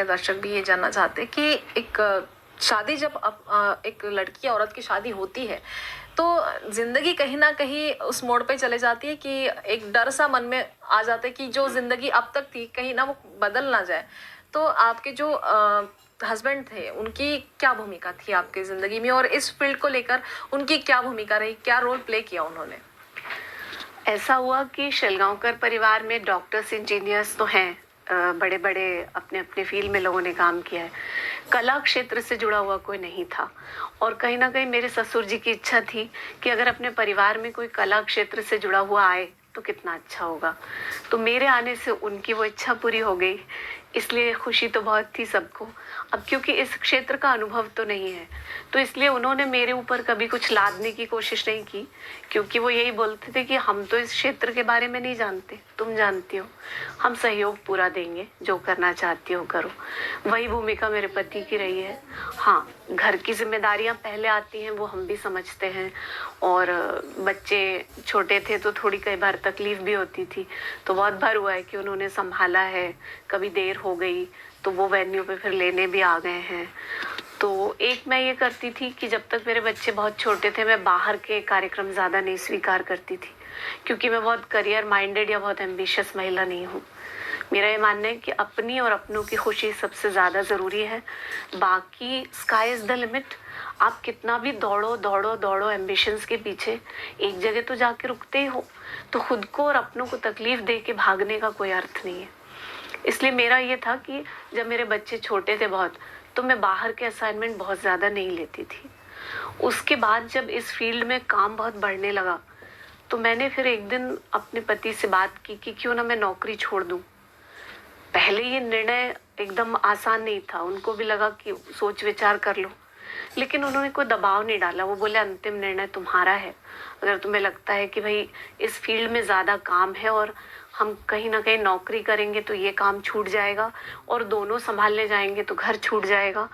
दर्शक भी ये जानना चाहते हैं कि एक शादी जब एक लड़की या औरत की शादी होती है तो जिंदगी कहीं ना कहीं उस मोड़ पे चले जाती है कि एक डर सा मन में आ जाता है कि जो जिंदगी अब तक थी कहीं ना वो बदल ना जाए। तो आपके जो हस्बैंड थे उनकी क्या भूमिका थी आपकी जिंदगी में और इस फील्ड को लेकर उनकी क्या भूमिका रही, क्या रोल प्ले किया उन्होंने? ऐसा हुआ कि शिलगांवकर परिवार में डॉक्टर्स इंजीनियर्स तो हैं, बड़े बड़े अपने अपने फील्ड में लोगों ने काम किया है। कला क्षेत्र से जुड़ा हुआ कोई नहीं था और कहीं ना कहीं मेरे ससुर जी की इच्छा थी कि अगर अपने परिवार में कोई कला क्षेत्र से जुड़ा हुआ आए तो कितना अच्छा होगा। तो मेरे आने से उनकी वो इच्छा पूरी हो गई, इसलिए खुशी तो बहुत थी सबको। अब क्योंकि इस क्षेत्र का अनुभव तो नहीं है तो इसलिए उन्होंने मेरे ऊपर कभी कुछ लादने की कोशिश नहीं की, क्योंकि वो यही बोलते थे कि हम तो इस क्षेत्र के बारे में नहीं जानते, तुम जानती हो, हम सहयोग पूरा देंगे, जो करना चाहती हो करो। वही भूमिका मेरे पति की रही है। हाँ, घर की जिम्मेदारियां पहले आती हैं वो हम भी समझते हैं, और बच्चे छोटे थे तो थोड़ी कई बार तकलीफ भी होती थी। तो बहुत बार हुआ है कि उन्होंने संभाला है, कभी देर हो गई तो वो वेन्यू पे फिर लेने भी आ गए हैं। तो एक मैं ये करती थी कि जब तक मेरे बच्चे बहुत छोटे थे मैं बाहर के कार्यक्रम ज़्यादा नहीं स्वीकार करती थी, क्योंकि मैं बहुत करियर माइंडेड या बहुत एम्बिशियस महिला नहीं हूँ। मेरा ये मानना है कि अपनी और अपनों की खुशी सबसे ज़्यादा ज़रूरी है। बाकी स्काई इज़ द लिमिट। आप कितना भी दौड़ो दौड़ो दौड़ो एम्बिशंस के पीछे, एक जगह तो जाके रुकते ही हो। तो खुद को और अपनों को तकलीफ दे के भागने का कोई अर्थ नहीं है। इसलिए मेरा ये था कि जब मेरे बच्चे छोटे थे बहुत, तो मैं बाहर के असाइनमेंट बहुत ज़्यादा नहीं लेती थी। उसके बाद जब इस फील्ड में काम बहुत बढ़ने लगा तो मैंने फिर एक दिन अपने पति से बात की कि क्यों ना मैं नौकरी छोड़ दूं। पहले ये निर्णय एकदम आसान नहीं था, उनको भी लगा कि सोच विचार कर लो, लेकिन उन्होंने कोई दबाव नहीं डाला। वो बोले अंतिम निर्णय तुम्हारा है। अगर तुम्हें लगता है कि भाई इस फील्ड में ज़्यादा काम है और हम कहीं ना कहीं नौकरी करेंगे तो ये काम छूट जाएगा, और दोनों संभालने जाएंगे तो घर छूट जाएगा,